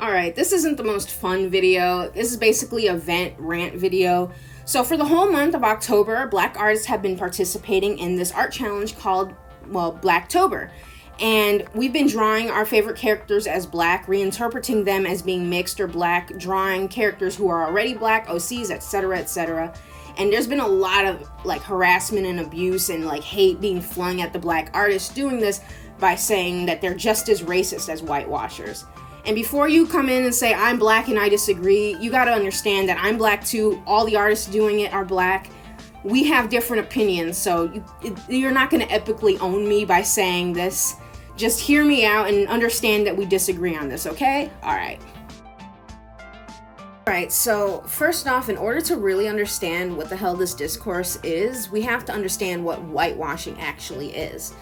Alright, this isn't the most fun video. This is basically a rant video. So for the whole month of October, Black artists have been participating in this art challenge called, Blacktober. And we've been drawing our favorite characters as Black, reinterpreting them as being mixed or Black, drawing characters who are already Black, OCs, etc., etc. And there's been a lot of harassment and abuse and hate being flung at the Black artists doing this by saying that they're just as racist as whitewashers. And before you come in and say, I'm Black and I disagree, you gotta understand that I'm Black too. All the artists doing it are Black. We have different opinions, so you're not gonna epically own me by saying this. Just hear me out and understand that we disagree on this, okay? Alright. Alright, so first off, in order to really understand what the hell this discourse is, we have to understand what whitewashing actually is.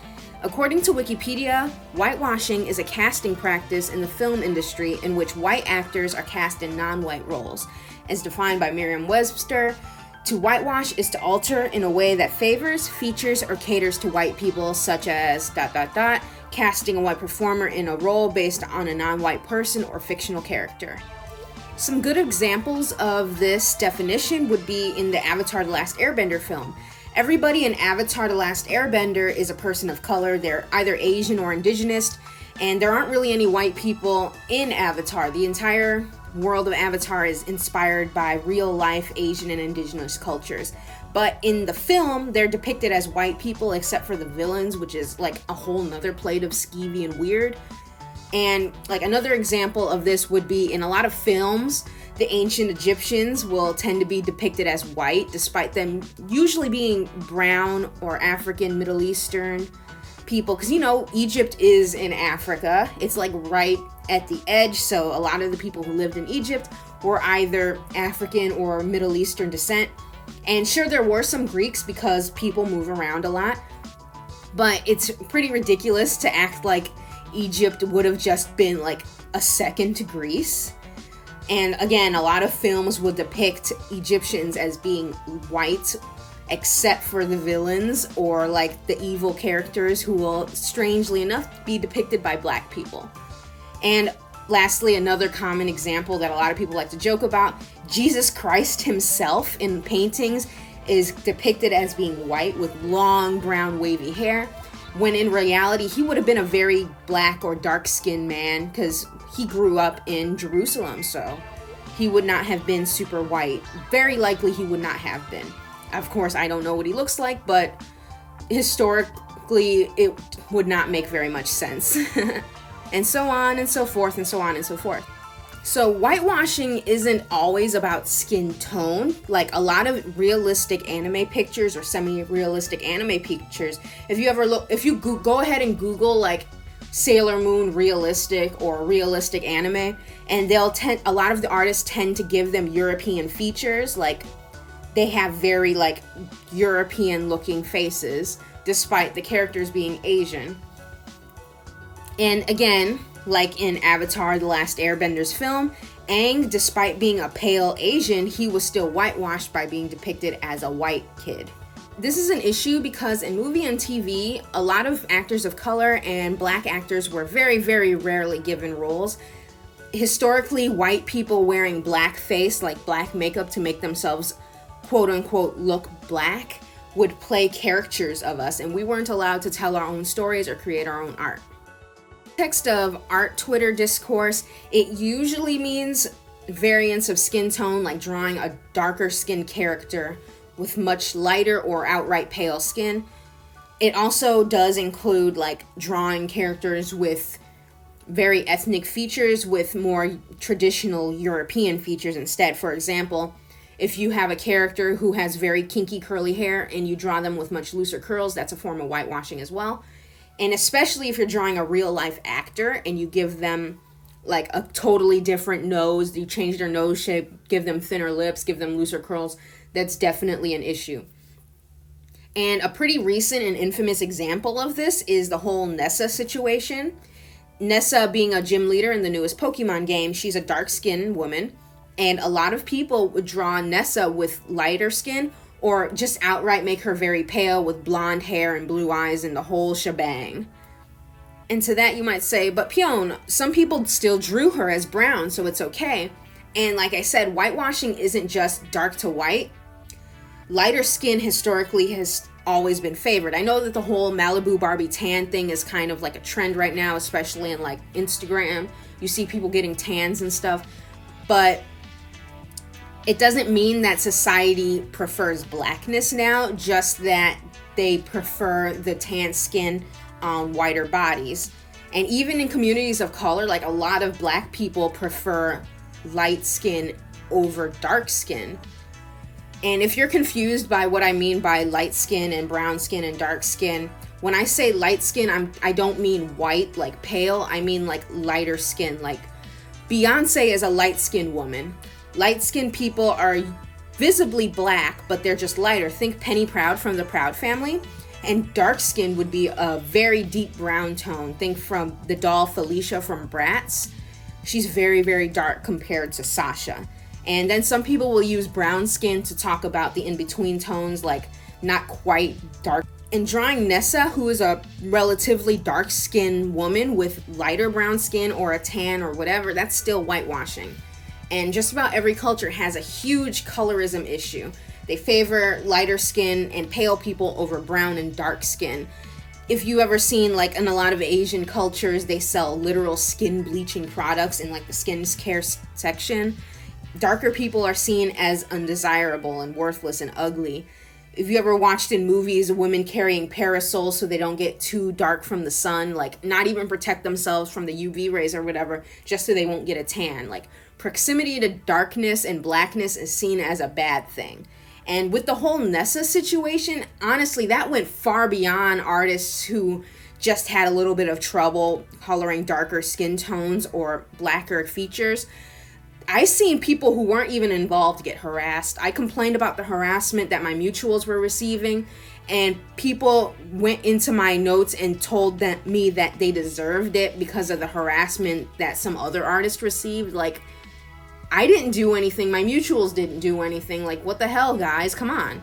According to Wikipedia, whitewashing is a casting practice in the film industry in which white actors are cast in non-white roles. As defined by Merriam-Webster, to whitewash is to alter in a way that favors, features, or caters to white people, such as ... casting a white performer in a role based on a non-white person or fictional character. Some good examples of this definition would be in the Avatar: The Last Airbender film. Everybody in Avatar: The Last Airbender is a person of color. They're either Asian or indigenous, and there aren't really any white people in Avatar. The entire world of Avatar is inspired by real-life Asian and indigenous cultures. But in the film, they're depicted as white people except for the villains, which is a whole nother plate of skeevy and weird. And another example of this would be in a lot of films, the ancient Egyptians will tend to be depicted as white, despite them usually being brown or African, Middle Eastern people. Because, Egypt is in Africa. It's right at the edge, so a lot of the people who lived in Egypt were either African or Middle Eastern descent. And sure, there were some Greeks because people move around a lot. But it's pretty ridiculous to act like Egypt would have just been a second to Greece. And again, a lot of films would depict Egyptians as being white, except for the villains or the evil characters who will, strangely enough, be depicted by Black people. And lastly, another common example that a lot of people like to joke about, Jesus Christ himself in paintings is depicted as being white with long brown wavy hair, when in reality he would have been a very black or dark-skinned man because he grew up in Jerusalem, so he would not have been super white. Very likely he would not have been. Of course, I don't know what he looks like, but historically it would not make very much sense. And so on and so forth and so on and so forth. So whitewashing isn't always about skin tone. A lot of realistic anime pictures or semi-realistic anime pictures, if you go ahead and Google Sailor Moon realistic or realistic anime, and a lot of the artists tend to give them European features, they have very European looking faces despite the characters being Asian. And again, in Avatar: The Last Airbender's film, Aang, despite being a pale Asian, he was still whitewashed by being depicted as a white kid. This is an issue because in movie and TV, a lot of actors of color and Black actors were very, very rarely given roles. Historically, white people wearing blackface, black makeup to make themselves quote-unquote look Black, would play caricatures of us, and we weren't allowed to tell our own stories or create our own art. Context of art Twitter discourse, it usually means variants of skin tone, like drawing a darker skinned character with much lighter or outright pale skin. It also does include drawing characters with very ethnic features with more traditional European features instead. For example, if you have a character who has very kinky curly hair and you draw them with much looser curls, that's a form of whitewashing as well. And especially if you're drawing a real life actor and you give them a totally different nose, you change their nose shape, give them thinner lips, give them looser curls, that's definitely an issue. And a pretty recent and infamous example of this is the whole Nessa situation. Nessa being a gym leader in the newest Pokemon game, she's a dark-skinned woman, and a lot of people would draw Nessa with lighter skin or just outright make her very pale with blonde hair and blue eyes and the whole shebang. And to that you might say, but Pyon, some people still drew her as brown, so it's okay. And like I said, whitewashing isn't just dark to white. Lighter skin historically has always been favored. I know that the whole Malibu Barbie Tan thing is kind of like a trend right now, especially in like Instagram. You see people getting tans and stuff, but it doesn't mean that society prefers blackness now, just that they prefer the tan skin on whiter bodies. And even in communities of color, like a lot of black people prefer light skin over dark skin. And if you're confused by what I mean by light skin and brown skin and dark skin, when I say light skin, I don't mean white, like pale. I mean like lighter skin. Like Beyonce is a light-skinned woman. Light-skinned people are visibly black, but they're just lighter. Think Penny Proud from the Proud Family. And dark skin would be a very deep brown tone. Think from the doll Felicia from Bratz. She's very, very dark compared to Sasha. And then some people will use brown skin to talk about the in-between tones, like not quite dark. In drawing Nessa, who is a relatively dark-skinned woman with lighter brown skin or a tan or whatever, that's still whitewashing. And just about every culture has a huge colorism issue. They favor lighter skin and pale people over brown and dark skin. If you ever seen, like in a lot of Asian cultures, they sell literal skin bleaching products in like the skin care section. Darker people are seen as undesirable and worthless and ugly. If you ever watched in movies women carrying parasols so they don't get too dark from the sun, like not even protect themselves from the UV rays or whatever, just so they won't get a tan. Like proximity to darkness and blackness is seen as a bad thing. And with the whole Nessa situation, honestly, that went far beyond artists who just had a little bit of trouble coloring darker skin tones or blacker features. I seen people who weren't even involved get harassed. I complained about the harassment that my mutuals were receiving, and people went into my notes and told me that they deserved it because of the harassment that some other artist received. Like, I didn't do anything. My mutuals didn't do anything. Like, what the hell, guys? Come on.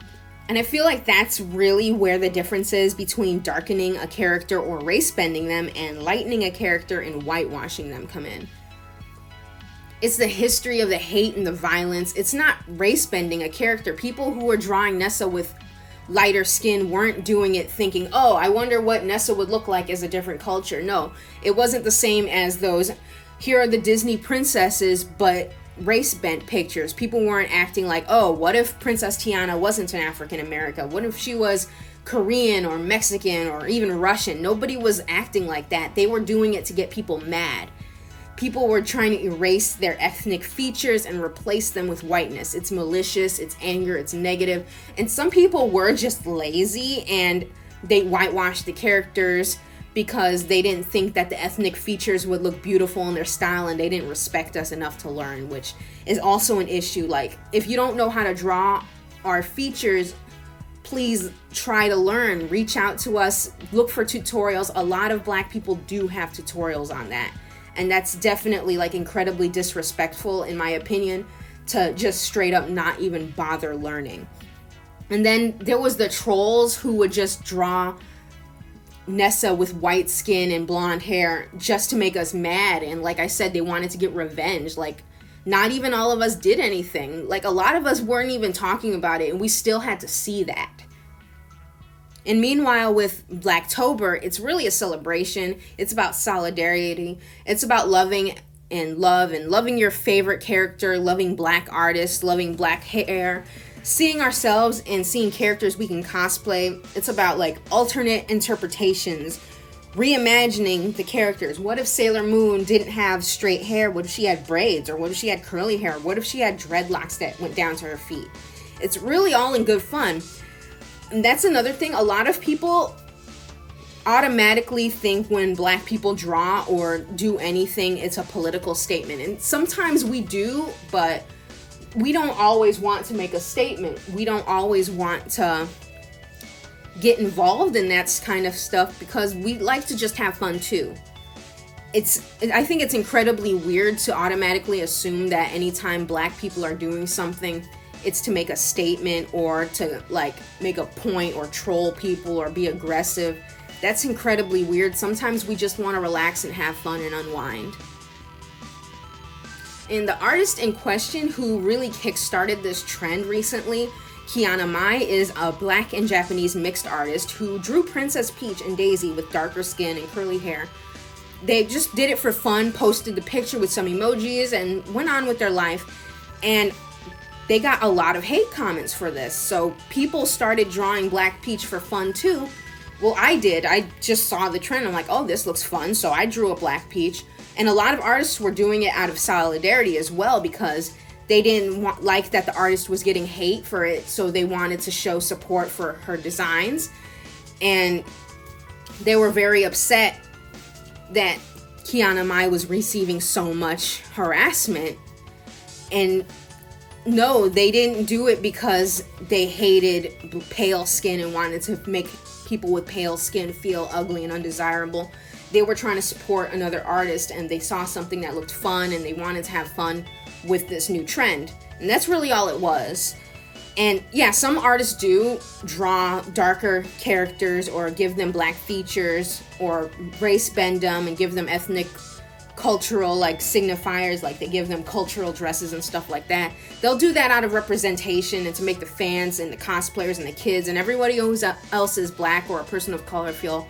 And I feel like that's really where the difference is between darkening a character or race bending them and lightening a character and whitewashing them come in. It's the history of the hate and the violence. It's not race bending a character. People who were drawing Nessa with lighter skin weren't doing it thinking, oh, I wonder what Nessa would look like as a different culture. No, it wasn't the same as those, here are the Disney princesses, but race bent pictures. People weren't acting like, oh, what if Princess Tiana wasn't an African American? What if she was Korean or Mexican or even Russian? Nobody was acting like that. They were doing it to get people mad. People were trying to erase their ethnic features and replace them with whiteness. It's malicious, it's anger, it's negative. And some people were just lazy and they whitewashed the characters because they didn't think that the ethnic features would look beautiful in their style, and they didn't respect us enough to learn, which is also an issue. Like, if you don't know how to draw our features, please try to learn. Reach out to us, look for tutorials. A lot of Black people do have tutorials on that. And that's definitely like incredibly disrespectful, in my opinion, to just straight up not even bother learning. And then there was the trolls who would just draw Nessa with white skin and blonde hair just to make us mad. And like I said, they wanted to get revenge. Like, not even all of us did anything. Like, a lot of us weren't even talking about it, and we still had to see that. And meanwhile, with Blacktober, it's really a celebration. It's about solidarity. It's about loving and loving your favorite character, loving Black artists, loving Black hair, seeing ourselves and seeing characters we can cosplay. It's about like alternate interpretations, reimagining the characters. What if Sailor Moon didn't have straight hair? What if she had braids? Or what if she had curly hair? What if she had dreadlocks that went down to her feet? It's really all in good fun. And that's another thing. A lot of people automatically think when Black people draw or do anything, it's a political statement. And sometimes we do, but we don't always want to make a statement. We don't always want to get involved in that kind of stuff because we like to just have fun too. I think it's incredibly weird to automatically assume that anytime Black people are doing something, it's to make a statement or to like make a point or troll people or be aggressive. That's incredibly weird. Sometimes we just want to relax and have fun and unwind. And the artist in question who really kickstarted this trend recently, Kiana Mai, is a Black and Japanese mixed artist who drew Princess Peach and Daisy with darker skin and curly hair. They just did it for fun, posted the picture with some emojis, and went on with their life. And they got a lot of hate comments for this. So people started drawing Black Peach for fun too. Well, I did. I just saw the trend. I'm like, oh, this looks fun. So I drew a Black Peach. And a lot of artists were doing it out of solidarity as well, because they didn't like that the artist was getting hate for it. So they wanted to show support for her designs. And they were very upset that Kiana Mai was receiving so much harassment. And no, they didn't do it because they hated pale skin and wanted to make people with pale skin feel ugly and undesirable. They were trying to support another artist, and they saw something that looked fun, and they wanted to have fun with this new trend. And that's really all it was. And yeah, some artists do draw darker characters or give them black features or race bend them and give them ethnic cultural like signifiers, like they give them cultural dresses and stuff like that. They'll do that out of representation and to make the fans and the cosplayers and the kids and everybody else is black or a person of color feel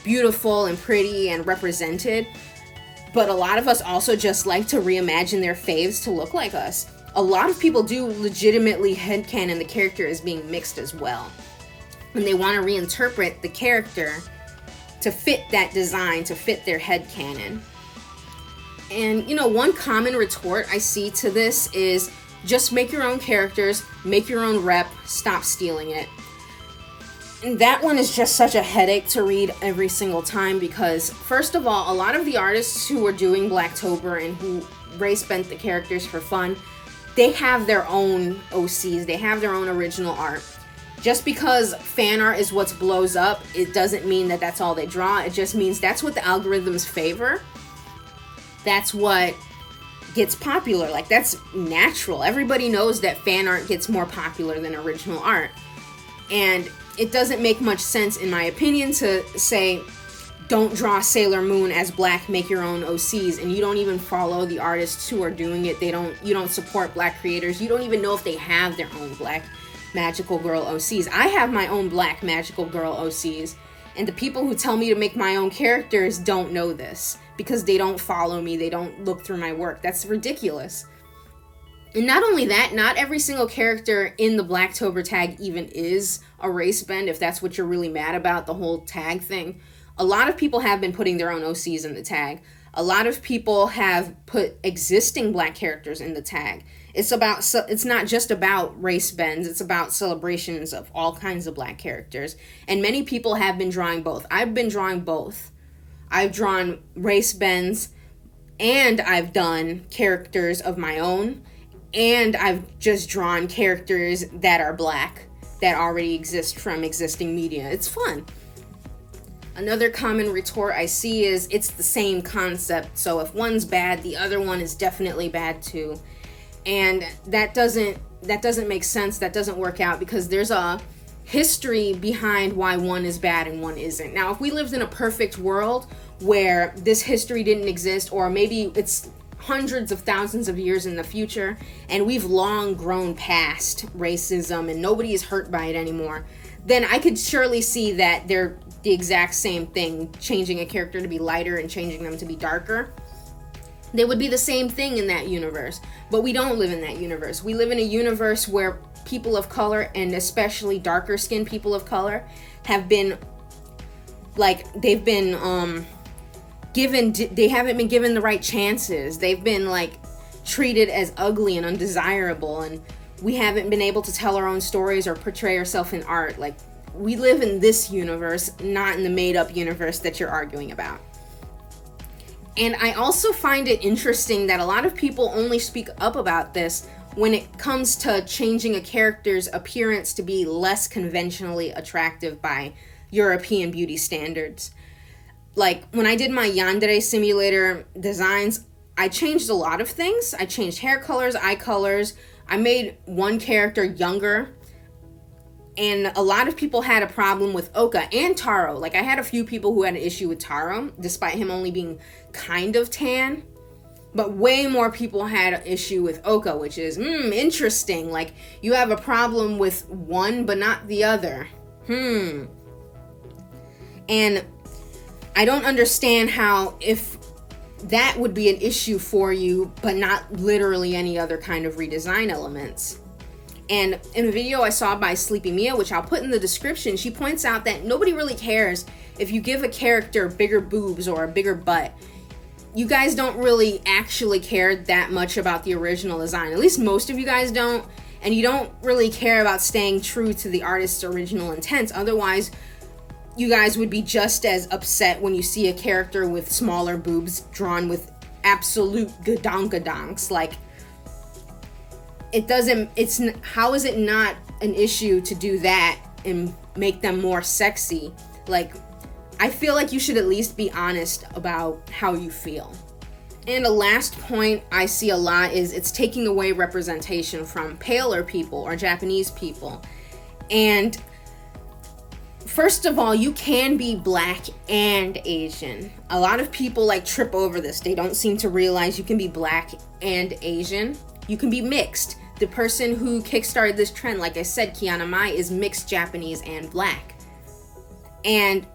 beautiful and pretty and represented. But a lot of us also just like to reimagine their faves to look like us. A lot of people do legitimately headcanon the character as being mixed as well, and they want to reinterpret the character to fit that design, to fit their headcanon. And, you know, one common retort I see to this is just make your own characters, make your own rep, stop stealing it. And that one is just such a headache to read every single time because, first of all, a lot of the artists who are doing Blacktober and who race bent the characters for fun, they have their own OCs, they have their own original art. Just because fan art is what blows up, it doesn't mean that that's all they draw. It just means that's what the algorithms favor. That's what gets popular. Like, that's natural. Everybody knows that fan art gets more popular than original art. And it doesn't make much sense, in my opinion, to say, don't draw Sailor Moon as black, make your own OCs, and you don't even follow the artists who are doing it. You don't support black creators. You don't even know if they have their own black magical girl OCs. I have my own black magical girl OCs, and the people who tell me to make my own characters don't know this because they don't follow me, they don't look through my work. That's ridiculous. And not only that, not every single character in the Blacktober tag even is a race bend, if that's what you're really mad about, the whole tag thing. A lot of people have been putting their own OCs in the tag. A lot of people have put existing black characters in the tag. It's not just about race bends, it's about celebrations of all kinds of black characters. And many people have been drawing both. I've been drawing both. I've drawn race bends, and I've done characters of my own, and I've just drawn characters that are black, that already exist from existing media. It's fun. Another common retort I see is it's the same concept, so if one's bad, the other one is definitely bad too. And that doesn't make sense. That doesn't work out because there's a history behind why one is bad and one isn't. Now, if we lived in a perfect world where this history didn't exist, or maybe it's hundreds of thousands of years in the future and we've long grown past racism and nobody is hurt by it anymore, then I could surely see that they're the exact same thing, changing a character to be lighter and changing them to be darker. They would be the same thing in that universe, but we don't live in that universe. We live in a universe where people of color, and especially darker skinned people of color, have been they haven't been given the right chances. They've been treated as ugly and undesirable, and we haven't been able to tell our own stories or portray ourselves in art. We live in this universe, not in the made-up universe that you're arguing about. And I also find it interesting that a lot of people only speak up about this when it comes to changing a character's appearance to be less conventionally attractive by European beauty standards. When I did my Yandere simulator designs, I changed a lot of things. I changed hair colors, eye colors. I made one character younger. And a lot of people had a problem with Oka and Taro. Like, I had a few people who had an issue with Taro, despite him only being kind of tan. But way more people had an issue with Oka, which is, interesting. Like, you have a problem with one, but not the other. And I don't understand how, if that would be an issue for you, but not literally any other kind of redesign elements. And in a video I saw by Sleepy Mia, which I'll put in the description, she points out that nobody really cares if you give a character bigger boobs or a bigger butt. You guys don't really actually care that much about the original design. At least most of you guys don't. And you don't really care about staying true to the artist's original intent. Otherwise, you guys would be just as upset when you see a character with smaller boobs drawn with absolute gadonkadonks. Like, how is it not an issue to do that and make them more sexy? Like, I feel like you should at least be honest about how you feel. And a last point I see a lot is it's taking away representation from paler people or Japanese people. And first of all, you can be Black and Asian. A lot of people like trip over this. They don't seem to realize you can be Black and Asian. You can be mixed. The person who kickstarted this trend, like I said, Kiana Mai, is mixed Japanese and Black. And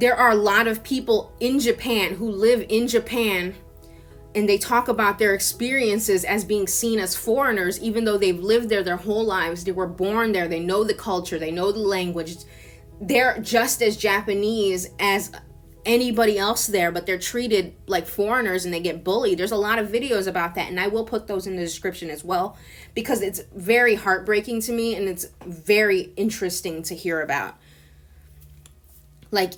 there are a lot of people in Japan who live in Japan, and they talk about their experiences as being seen as foreigners, even though they've lived there their whole lives. They were born there. They know the culture. They know the language. They're just as Japanese as anybody else there, but they're treated like foreigners and they get bullied. There's a lot of videos about that, and I will put those in the description as well, because it's very heartbreaking to me and it's very interesting to hear about. Like,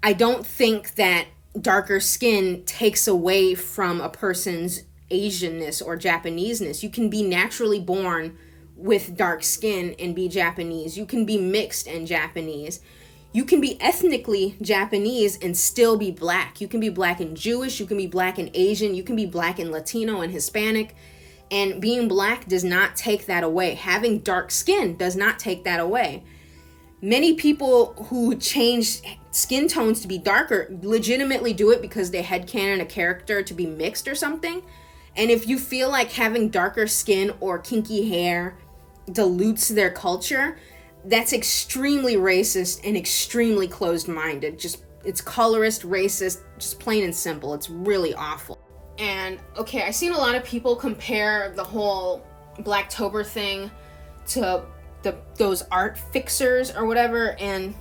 I don't think that darker skin takes away from a person's Asianness or Japaneseness. You can be naturally born with dark skin and be Japanese. You can be mixed and Japanese. You can be ethnically Japanese and still be Black. You can be Black and Jewish. You can be Black and Asian. You can be Black and Latino and Hispanic. And being Black does not take that away. Having dark skin does not take that away. Many people who change skin tones to be darker legitimately do it because they headcanon a character to be mixed or something. And if you feel like having darker skin or kinky hair dilutes their culture, that's extremely racist and extremely closed-minded. It's colorist, racist, just plain and simple. It's really awful. And okay, I've seen a lot of people compare the whole Blacktober thing to those art fixers or whatever, and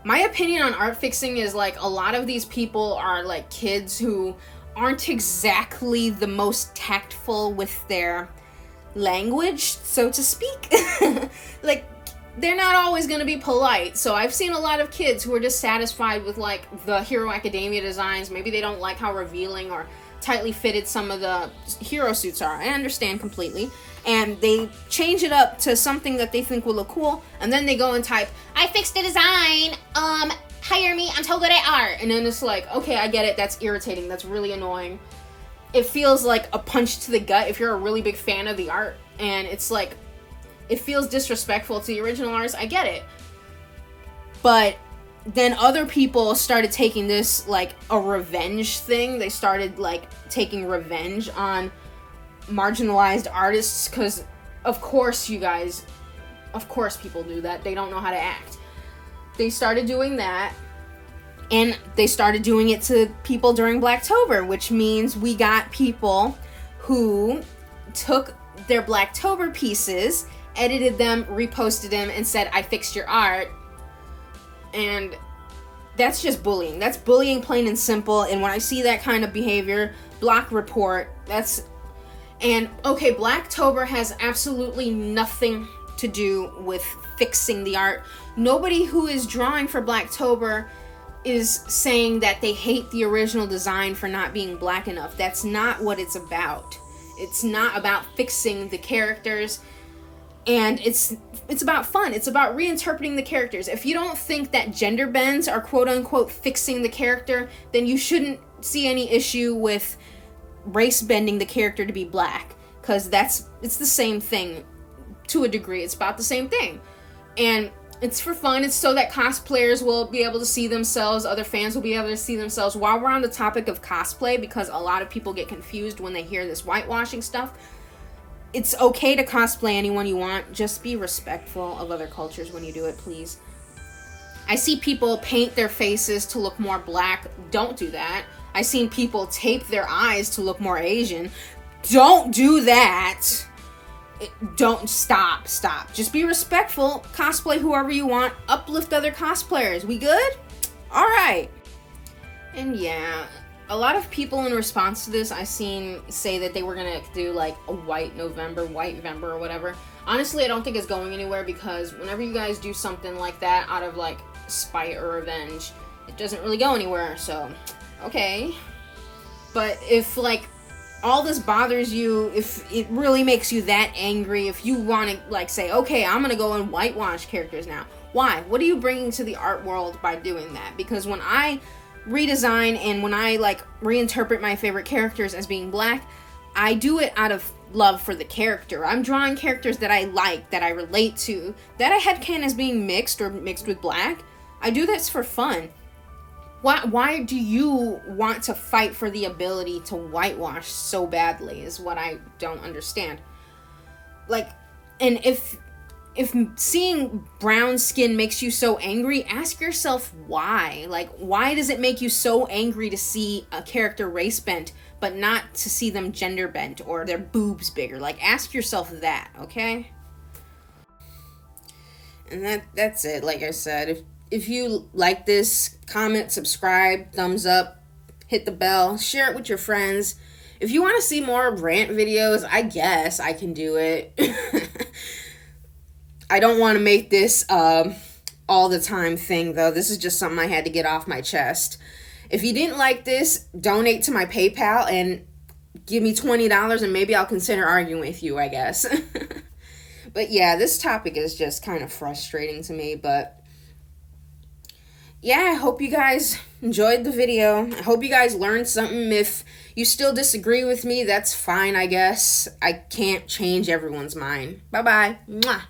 my opinion on art fixing is, like, a lot of these people are like kids who aren't exactly the most tactful with their language, so to speak. Like, they're not always going to be polite. So I've seen a lot of kids who are just satisfied with, like, the Hero Academia designs. Maybe they don't like how revealing or tightly fitted some of the hero suits are. I understand completely. And they change it up to something that they think will look cool, and then they go and type, "I fixed the design, hire me, I'm so good at art." And then it's like, okay, I get it, that's irritating, that's really annoying. It feels like a punch to the gut if you're a really big fan of the art, and it's like, it feels disrespectful to the original artist. I get it. But then other people started taking this like a revenge thing. They started like taking revenge on marginalized artists, because of course, you guys, of course people do that. They don't know how to act. They started doing that, and they started doing it to people during Blacktober, which means we got people who took their Blacktober pieces, edited them, reposted them, and said, "I fixed your art." And that's just bullying. That's bullying, plain and simple. And when I see that kind of behavior, block, report. And okay, Blacktober has absolutely nothing to do with fixing the art. Nobody who is drawing for Blacktober is saying that they hate the original design for not being black enough. That's not what it's about. It's not about fixing the characters. And it's about fun. It's about reinterpreting the characters. If you don't think that gender bends are quote-unquote fixing the character, then you shouldn't see any issue with race bending the character to be black, because it's the same thing to a degree. It's about the same thing. And it's for fun. It's so that cosplayers will be able to see themselves, other fans will be able to see themselves. While we're on the topic of cosplay, because a lot of people get confused when they hear this whitewashing stuff, it's okay to cosplay anyone you want. Just be respectful of other cultures when you do it, please. I see people paint their faces to look more black. Don't do that. I seen people tape their eyes to look more Asian. Don't do that. Don't stop. Just be respectful. Cosplay whoever you want. Uplift other cosplayers. We good? All right. And yeah, a lot of people in response to this I seen say that they were gonna do like a white November or whatever. Honestly, I don't think it's going anywhere, because whenever you guys do something like that out of like spite or revenge, it doesn't really go anywhere. So okay, but if like all this bothers you, if it really makes you that angry, if you want to like say, okay, I'm gonna go and whitewash characters now, why? What are you bringing to the art world by doing that? Because when I redesign and when I like reinterpret my favorite characters as being black, I do it out of love for the character. I'm drawing characters that I like, that I relate to, that I headcanon as being mixed or mixed with black. I do this for fun. Why do you want to fight for the ability to whitewash so badly is what I don't understand. Like, and if seeing brown skin makes you so angry, ask yourself why. Like, why does it make you so angry to see a character race bent, but not to see them gender bent or their boobs bigger? Like, ask yourself that, okay? And that's it. Like I said, if you like this, comment, subscribe, thumbs up, hit the bell, share it with your friends. If you want to see more rant videos, I guess I can do it. I don't want to make this all the time thing, though. This is just something I had to get off my chest. If you didn't like this, donate to my PayPal and give me $20 and maybe I'll consider arguing with you, I guess. But yeah, this topic is just kind of frustrating to me, but yeah, I hope you guys enjoyed the video. I hope you guys learned something. If you still disagree with me, that's fine, I guess. I can't change everyone's mind. Bye-bye. Mwah.